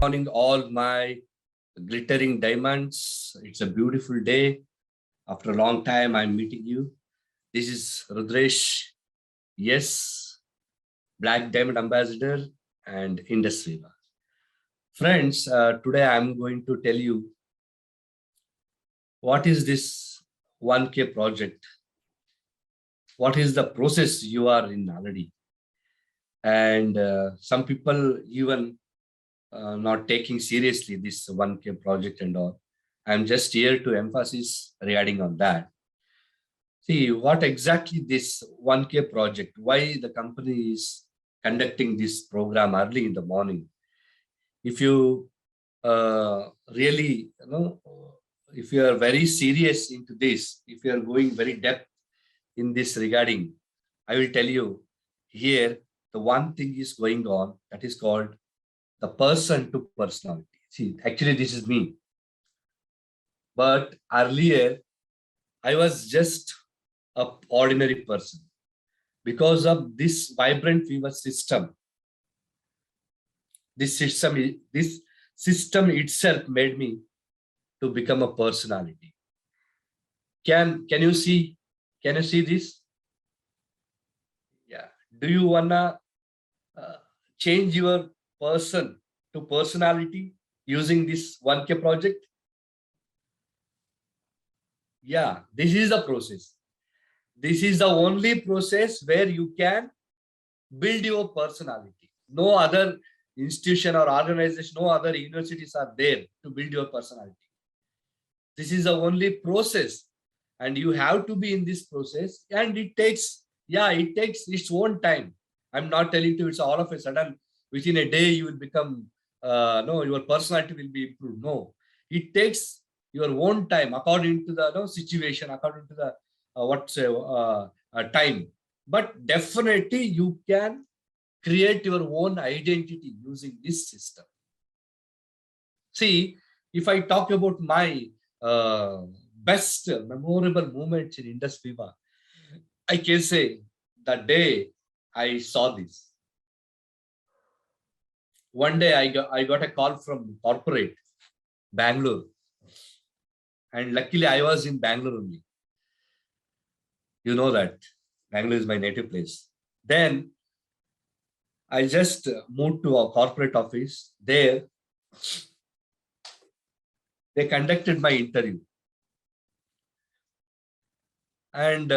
morning, all my glittering diamonds. It's a beautiful day. After a long time, I'm meeting you. This is Rudresh, yes, Black Diamond Ambassador and IndusViva. Friends, today I'm going to tell you what is this 1K project? What is the process you are in already? And some people even not taking seriously this 1K project and all. I'm just here to emphasize regarding on that. See, what exactly this 1K project, why the company is conducting this program early in the morning. If you really, if you are very serious into this, if you are going very depth in this regarding, I will tell you here, the one thing is going on that is called the person to personality. See, actually, this is me. But earlier, I was just an ordinary person. Because of this VibrantViva system, this system itself made me to become a personality. Can you see? Can you see this? Yeah. Do you wanna change your person to personality using this 1K project? Yeah, this is the process. This is the only process where you can build your personality. No other institution or organization, no other universities are there to build your personality. This is the only process, and you have to be in this process, and it takes its own time. I'm not telling you it's all of a sudden within a day you will become no, your personality will be improved. No, it takes your own time according to the situation, according to the time. But definitely you can create your own identity using this system. See, if I talk about my best memorable moments in IndusViva, I can say the day I saw this. One day I got a call from corporate Bangalore, and luckily I was in Bangalore only. You know that Bangalore is my native place. Then I just moved to a corporate office. There, they conducted my interview. And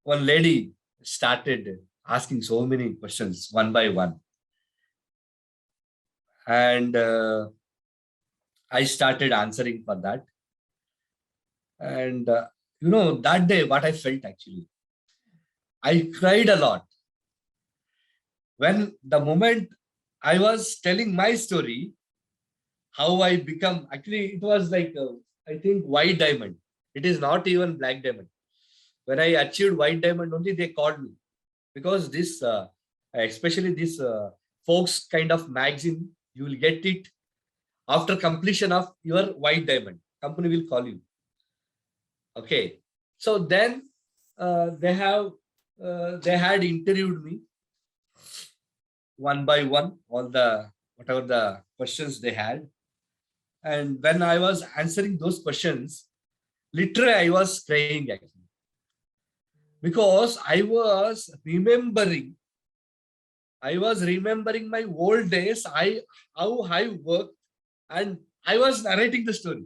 one lady started asking so many questions one by one. And I started answering for that. And, that day, what I felt actually, I cried a lot. When the moment I was telling my story, how I become, actually, it was like, I think, white diamond. It is not even black diamond. When I achieved white diamond only, they called me. Because this, especially this folks kind of magazine, you will get it after completion of your white diamond. Company will call you. Okay. So then they had interviewed me one by one, all the whatever the questions they had. And when I was answering those questions, literally I was crying actually. Because I was remembering my old days, how I worked, and I was narrating the story.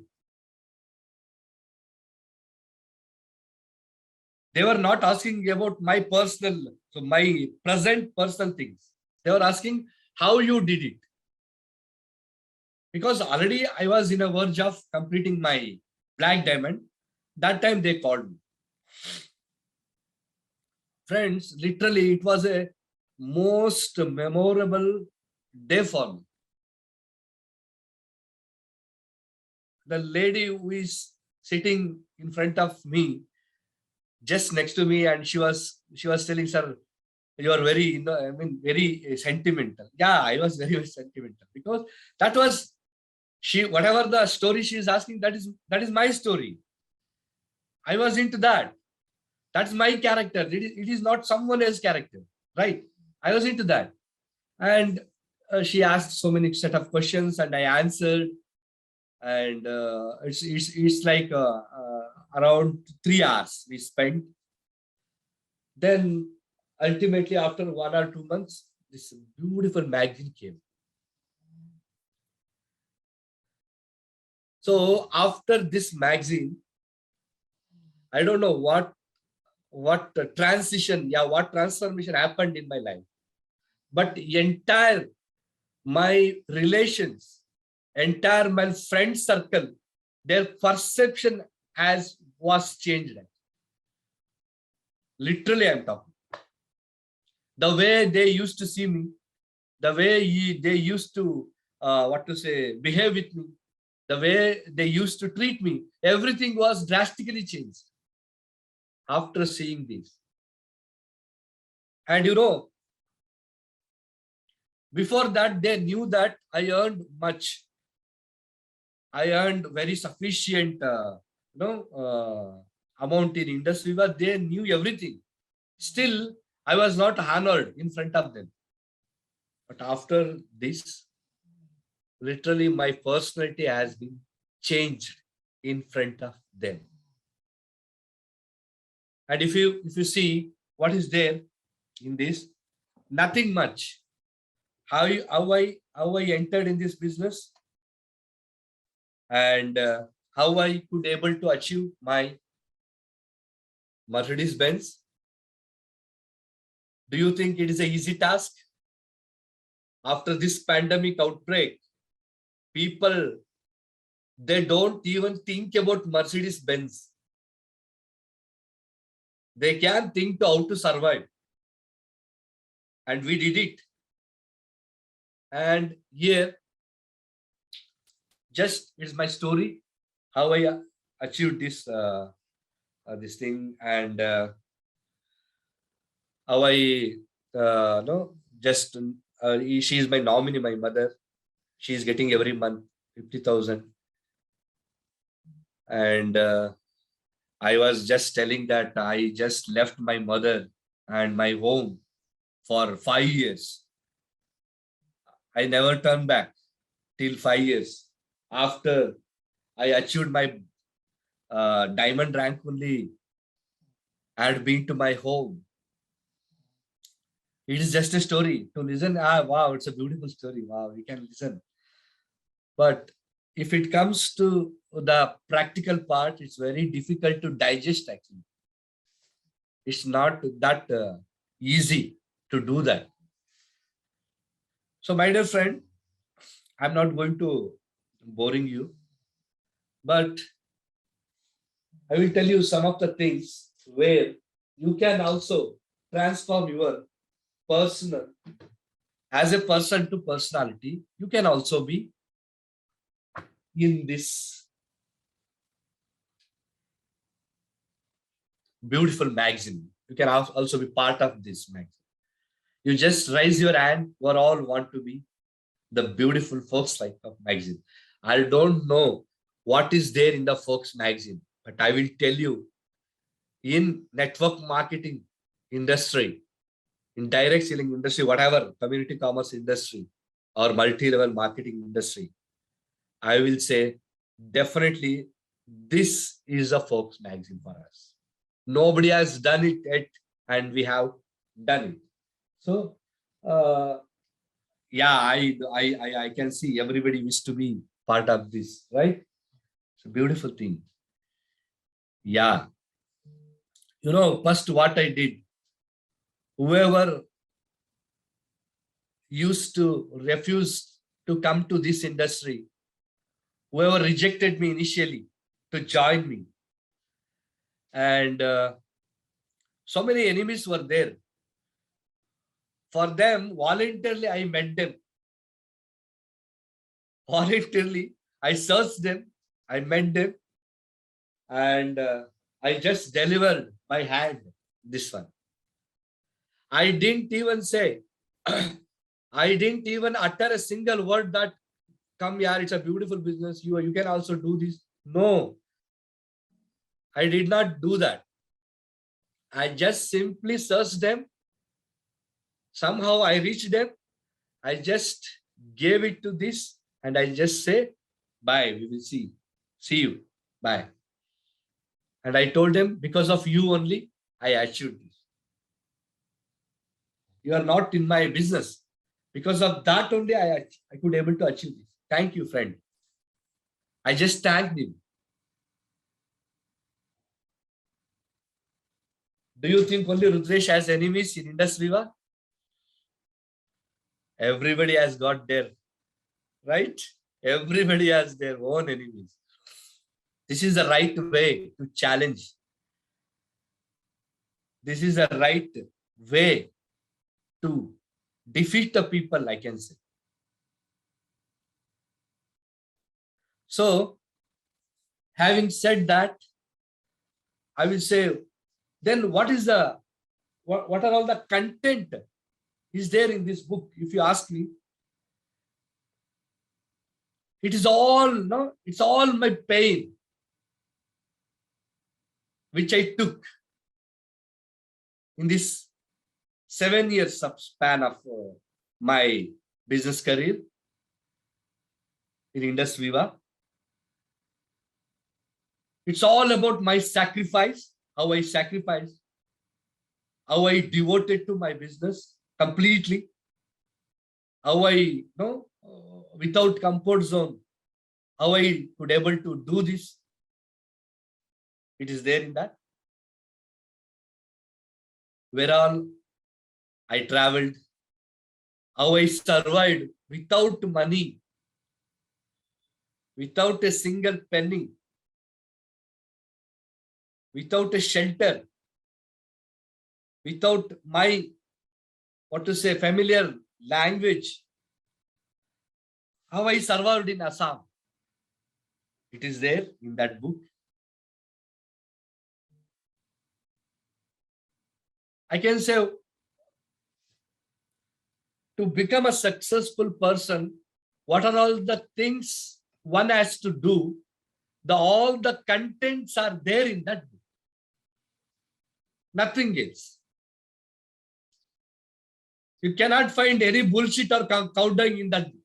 They were not asking about my present personal things. They were asking how you did it. Because already I was in a verge of completing my black diamond. That time they called me. Friends, literally it was a most memorable day for me. The lady who is sitting in front of me, just next to me, and she was telling, sir, you are very, very sentimental. Yeah, I was very, very sentimental because that was whatever the story she is asking, that is my story. I was into that. That's my character. It is not someone else's character, right? I was into that. And she asked so many set of questions and I answered. And it's like around 3 hours we spent. Then ultimately after 1 or 2 months, this beautiful magazine came. So after this magazine, I don't know what transition, what transformation happened in my life. But entire my relations, entire my friend circle, their perception as was changed. Literally, I'm talking. The way they used to see me, the way they used to behave with me, the way they used to treat me, everything was drastically changed after seeing this. And before that, they knew that I earned much. I earned very sufficient, amount in IndusViva. They knew everything. Still, I was not honored in front of them. But after this, literally my personality has been changed in front of them. And if you see what is there in this, nothing much. How I entered in this business, and how I could able to achieve my Mercedes Benz. Do you think it is an easy task? After this pandemic outbreak, people, they don't even think about Mercedes Benz. They can think to how to survive. And we did it. And here, just is my story, how I achieved this this thing, and how I no just she is my nominee, my mother. She is getting every month 50,000, and I was just telling that I just left my mother and my home for 5 years. I never turned back till 5 years. After I achieved my diamond rank only, I had been to my home. It is just a story to listen. Wow, it's a beautiful story. Wow, we can listen. But if it comes to the practical part, it's very difficult to digest actually. It's not that easy to do that. So my dear friend, I'm not going to boring you, but I will tell you some of the things where you can also transform your personal, as a person to personality. You can also be in this beautiful magazine. You can also be part of this magazine. You just raise your hand. We all want to be the beautiful folks like of magazine. I don't know what is there in the folks magazine, but I will tell you, in network marketing industry, in direct selling industry, whatever, community commerce industry or multi-level marketing industry, I will say definitely this is a folks magazine for us. Nobody has done it yet, and we have done it. So yeah, I can see everybody wish to be part of this, right? It's a beautiful thing. Yeah. First what I did, whoever used to refuse to come to this industry, whoever rejected me initially to join me, and so many enemies were there. For them, voluntarily, I met them. Voluntarily, I searched them, I met them, and I just delivered by hand this one. I didn't even say, I didn't even utter a single word that, come here, it's a beautiful business, you can also do this. No, I did not do that. I just simply searched them. Somehow I reached them. I just gave it to this, and I just say, bye, we will see. See you. Bye. And I told him, because of you only, I achieved this. You are not in my business. Because of that only, I could able to achieve this. Thank you, friend. I just thanked him. Do you think only Rudresh has enemies in IndusViva? Everybody has got their, right? Everybody has their own enemies. This is the right way to challenge. This is the right way to defeat the people, I can say. So, having said that, I will say, then what are all the content is there in this book? If you ask me, it is all, no, it's all my pain, which I took in this 7 years span of my business career in IndusViva. It's all about my sacrifice, how I sacrificed, how I devoted to my business completely, how I, without comfort zone, how I could able to do this. It is there in that. Where all I traveled, how I survived without money, without a single penny, without a shelter, without my, familiar language, how I survived in Assam. It is there in that book. I can say, to become a successful person, what are all the things one has to do? All the contents are there in that book. Nothing else. You cannot find any bullshit or countdown in that book.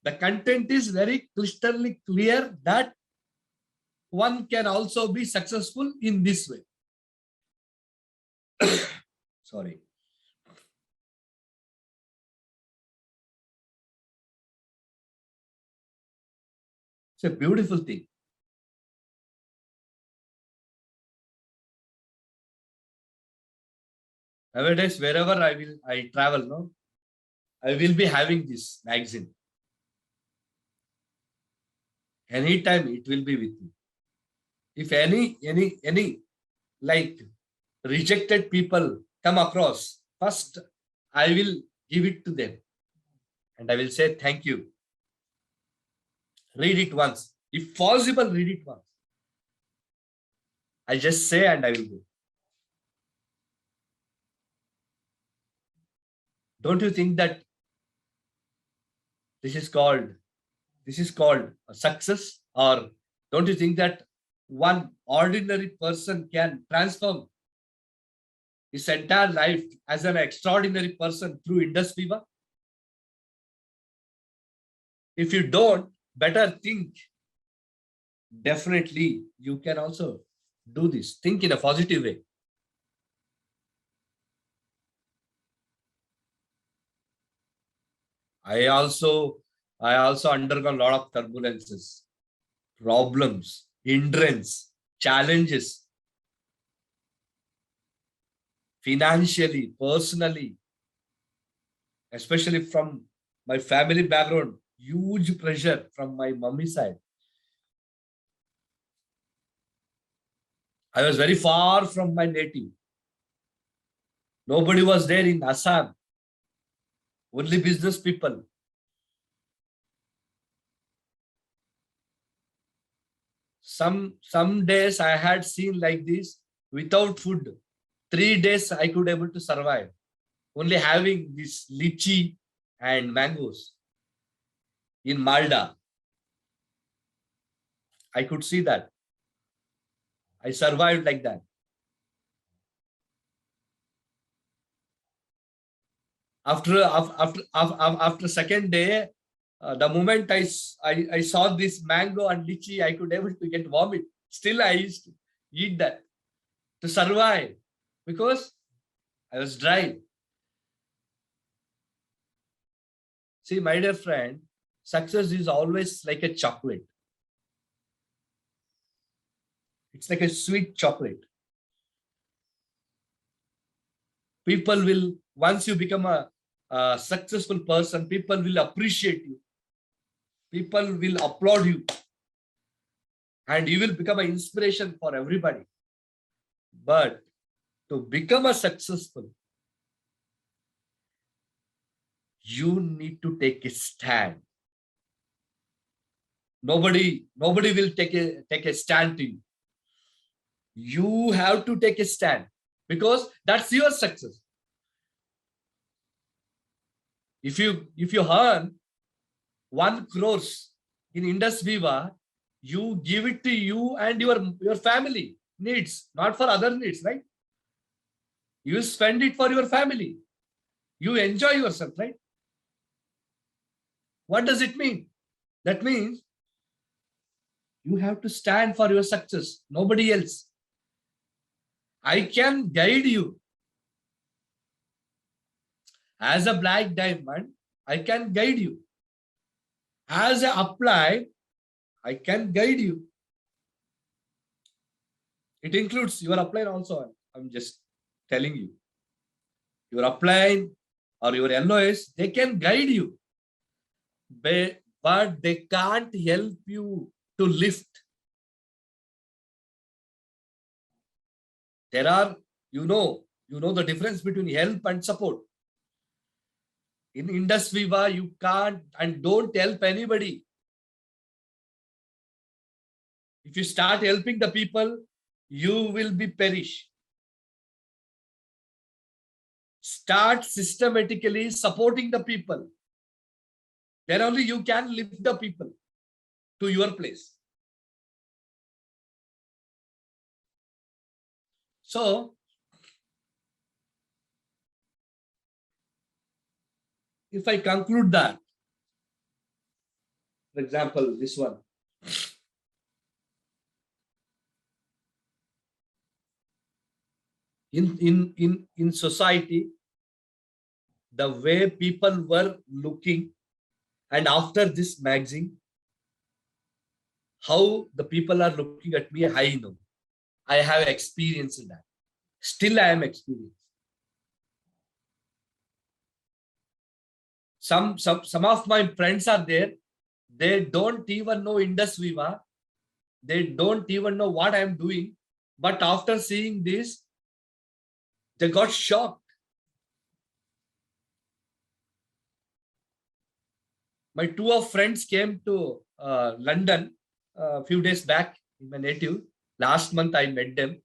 The content is very crystal clear that one can also be successful in this way. Sorry. It's a beautiful thing. Nowadays, wherever I travel, no, I will be having this magazine. Anytime it will be with me. If any like rejected people come across, first I will give it to them and I will say thank you. Read it once. If possible, read it once. I just say and I will go. Don't you think that this is called a success? Or don't you think that one ordinary person can transform his entire life as an extraordinary person through IndusViva? If you don't, better think. Definitely, you can also do this. Think in a positive way. I also undergone a lot of turbulences, problems, hindrance, challenges, financially, personally, especially from my family background, huge pressure from my mummy side. I was very far from my native. Nobody was there in Assam. Only business people. Some days I had seen like this, without food. 3 days I could able to survive. Only having this lychee and mangoes in Malda. I could see that. I survived like that. After second day, the moment I saw this mango and lychee, I could able to get vomit. Still, I used to eat that to survive because I was dry. See, my dear friend, success is always like a chocolate. It's like a sweet chocolate. People will, once you become a successful person, people will appreciate you. People will applaud you. And you will become an inspiration for everybody. But to become a successful, you need to take a stand. Nobody will take a stand to you. You have to take a stand because that's your success. If you earn 1 crore in IndusViva, you give it to you and your family needs, not for other needs, right? You spend it for your family. You enjoy yourself, right? What does it mean? That means you have to stand for your success, nobody else. I can guide you. As a black diamond, I can guide you. As a apply, I can guide you. It includes your upline also. I'm just telling you. Your upline or your LOS, they can guide you. But they can't help you to lift. There are, you know the difference between help and support. In IndusViva, you can't and don't help anybody. If you start helping the people, you will be perish. Start systematically supporting the people. Then only you can lift the people to your place. So, if I conclude that, for example, this one. In society, the way people were looking, and after this magazine, how the people are looking at me, I know. I have experience in that. Still, I am experienced. Some of my friends are there. They don't even know IndusViva. They don't even know what I am doing. But after seeing this, they got shocked. My two of friends came to London a few days back in my native. Last month, I met them.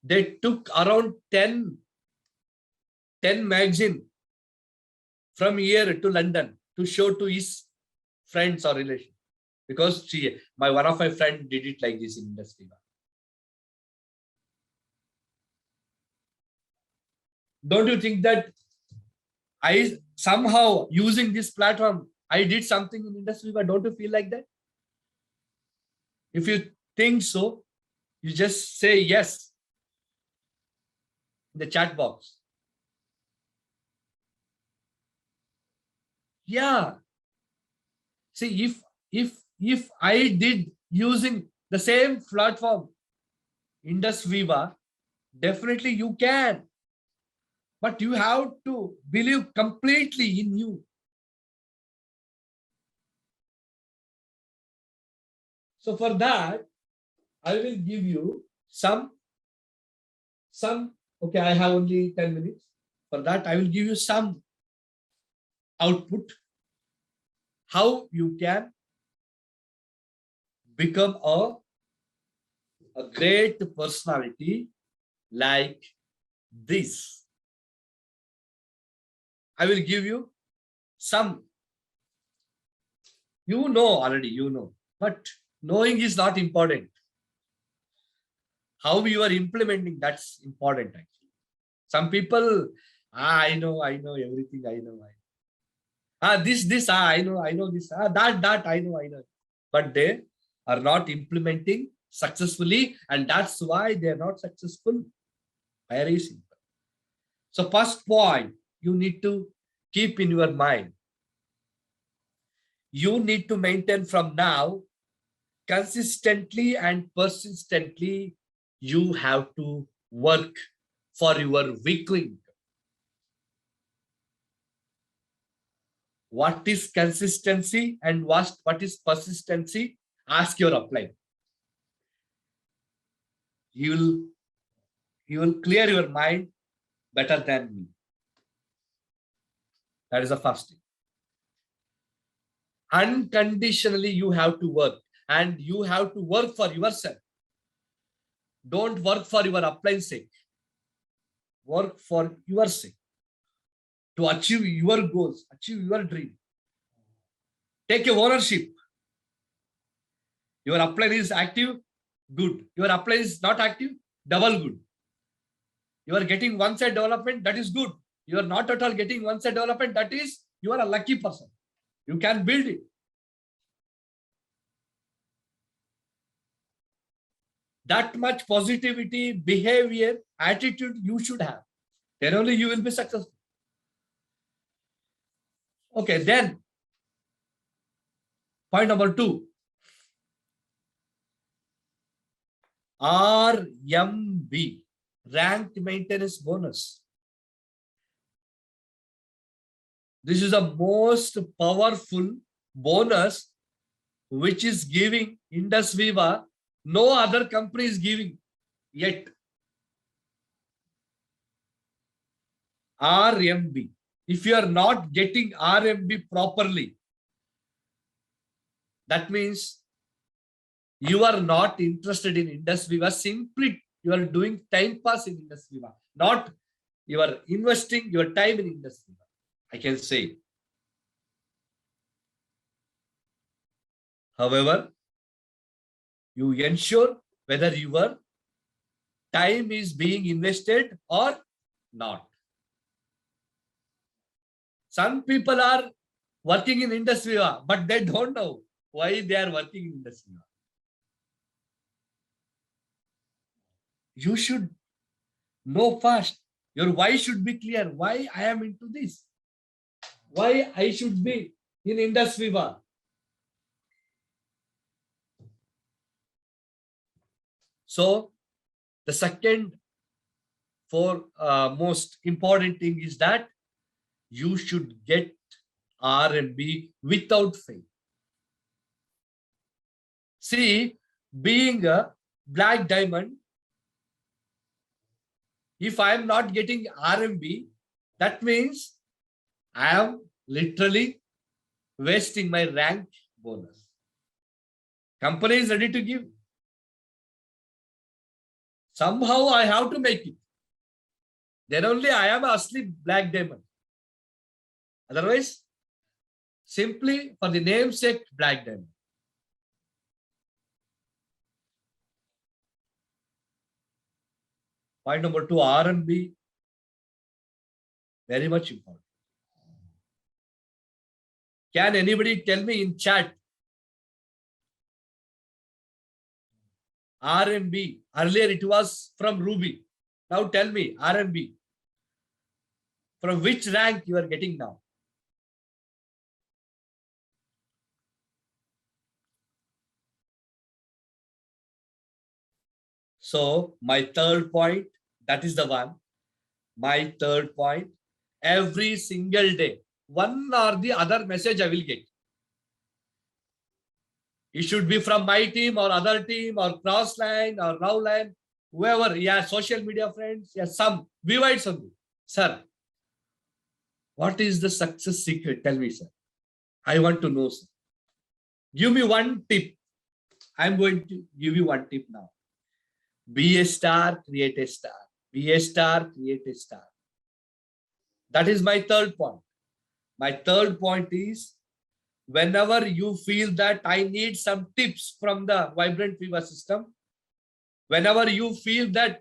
They took around 10 magazine from here to London to show to his friends or relations. Because one of my friends did it like this in IndusViva. Don't you think that I somehow using this platform, I did something in IndusViva? Don't you feel like that? If you think so, you just say yes in the chat box. Yeah. See, if I did using the same platform, IndusViva, definitely you can. But you have to believe completely in you. So for that, I will give you some, okay, I have only 10 minutes. For that, I will give you some output, how you can become a great personality like this. I will give you some, already, but knowing is not important. How you are implementing, that's important actually. Some people, I know everything. I know. I know this. That, I know. But they are not implementing successfully, and that's why they're not successful. Very simple. So first point, you need to keep in your mind. You need to maintain from now consistently and persistently. You have to work for your weekly. What is consistency and what is persistency? Ask your upline. You will clear your mind better than me. That is the first thing. Unconditionally, you have to work, and you have to work for yourself. Don't work for your upline sake. Work for your sake to achieve your goals, achieve your dream. Take your ownership. Your upline is active, good. Your upline is not active, double good. You are getting one side development, that is good. You are not at all getting one side development, that is, you are a lucky person. You can build it. That much positivity, behavior, attitude you should have. Then only you will be successful. Okay, then point number 2. RMB, ranked maintenance bonus. This is the most powerful bonus which is giving IndusViva. No other company is giving yet. RMB. If you are not getting RMB properly, that means you are not interested in IndusViva. Simply you are doing time pass in IndusViva, not you are investing your time in IndusViva. I can say. However, you ensure whether your time is being invested or not. Some people are working in IndusViva, but they don't know why they are working in IndusViva. You should know first. Your why should be clear. Why I am into this? Why I should be in IndusViva? So the second most important thing is that you should get RMB without fail. See, being a black diamond, if I am not getting RMB, that means I am literally wasting my rank bonus. Company is ready to give. Somehow I have to make it. Then only I am a asleep black diamond. Otherwise, simply for the namesake black diamond. Point number 2, RMB, very much important. Can anybody tell me in chat? RMB, earlier it was from Ruby. Now tell me, RMB, from which rank you are getting now? So my third point, that is the one. My third point, every single day, one or the other message I will get. It should be from my team or other team or Crossline or Rowline, whoever. Yeah, social media friends. Yeah, some. We write something. Sir, what is the success secret? Tell me, sir. I want to know, sir. Give me one tip. I'm going to give you one tip now. Be a star, create a star. Be a star, create a star. That is my third point. My third point is, whenever you feel that I need some tips from the VibrantViva system, whenever you feel that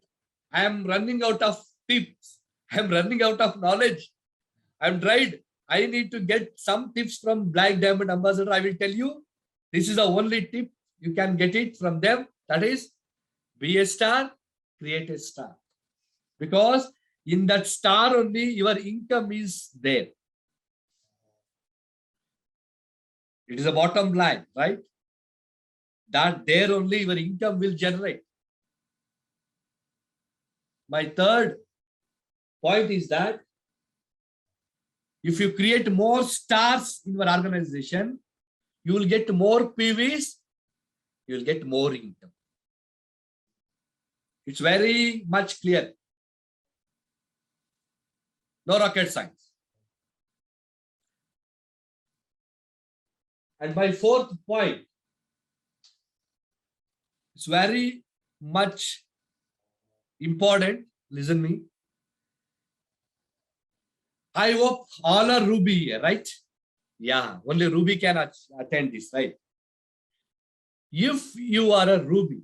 I am running out of tips, I'm running out of knowledge. I'm tried. I need to get some tips from Black Diamond Ambassador. I will tell you, this is the only tip you can get it from them. That is, be a star, create a star. Because in that star only your income is there. It is a bottom line, right? That there only your income will generate. My third point is that if you create more stars in your organization, you will get more PVs, you will get more income. It's very much clear. No rocket science. And my fourth point, it's very much important. Listen me. I hope all are Ruby here, right? Yeah, only Ruby can attend this, right? If you are a Ruby,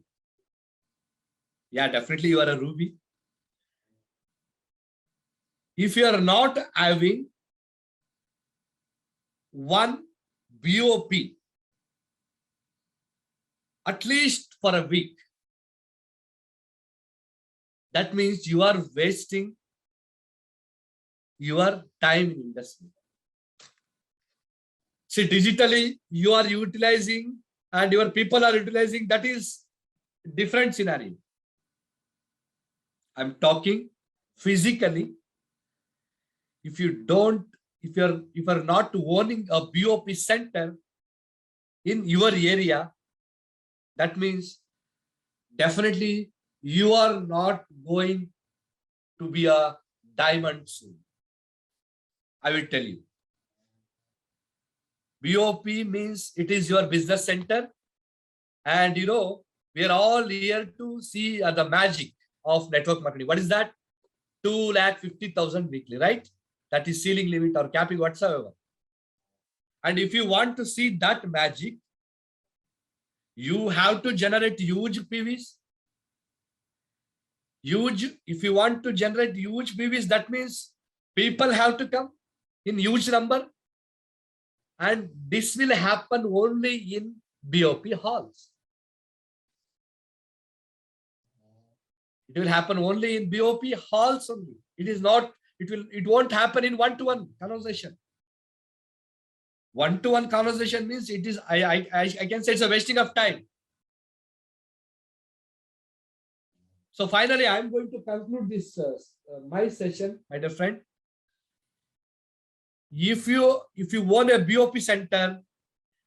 yeah, definitely you are a Ruby. If you are not having one BOP, at least for a week, that means you are wasting your time in industry. See, digitally, you are utilizing and your people are utilizing, that is different scenario. I'm talking physically. If you're not owning a BOP center in your area, that means definitely you are not going to be a diamond soon. I will tell you. BOP means it is your business center. And we are all here to see the magic of network marketing. What is that? 250,000 weekly, right? That is ceiling limit or capping whatsoever. And if you want to see that magic, you have to generate huge PVs. If you want to generate huge PVs, that means people have to come in huge number. And this will happen only in BOP halls. It will happen only in BOP halls only. It won't happen in one-to-one conversation. One-to-one conversation means it is, I can say it's a wasting of time. So finally, I'm going to conclude this my session, my dear friend. If you own a BOP center,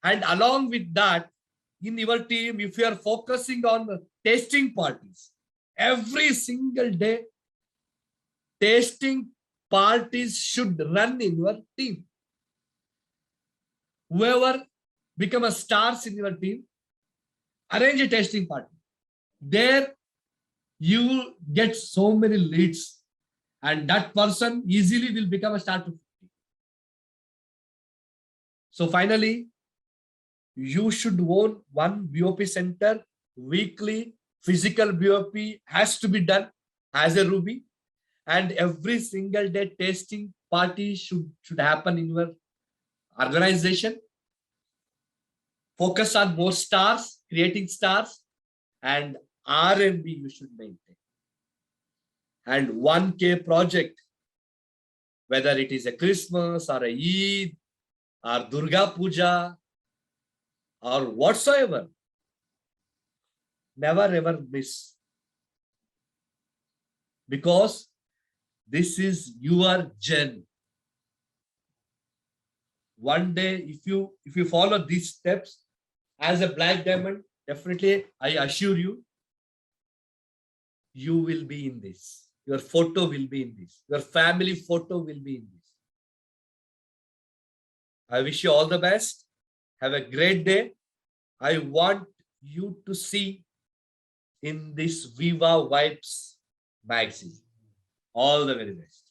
and along with that, in your team, if you are focusing on tasting parties, every single day, tasting parties should run in your team. Whoever become a stars in your team, arrange a tasting party. There you will get so many leads, and that person easily will become a star to 50. So finally, you should own one BOP center weekly. Physical BOP has to be done as a Ruby, and every single day tasting party should happen in your organization. Focus on more stars, creating stars, and R&B you should maintain. And 1K project, whether it is a Christmas or a Eid or Durga Puja or whatsoever, never ever miss. Because this is your journey. One day, if you follow these steps as a black diamond, definitely I assure you, you will be in this. Your photo will be in this. Your family photo will be in this. I wish you all the best. Have a great day. I want you to see in this Viva Vibes magazine. All the very best.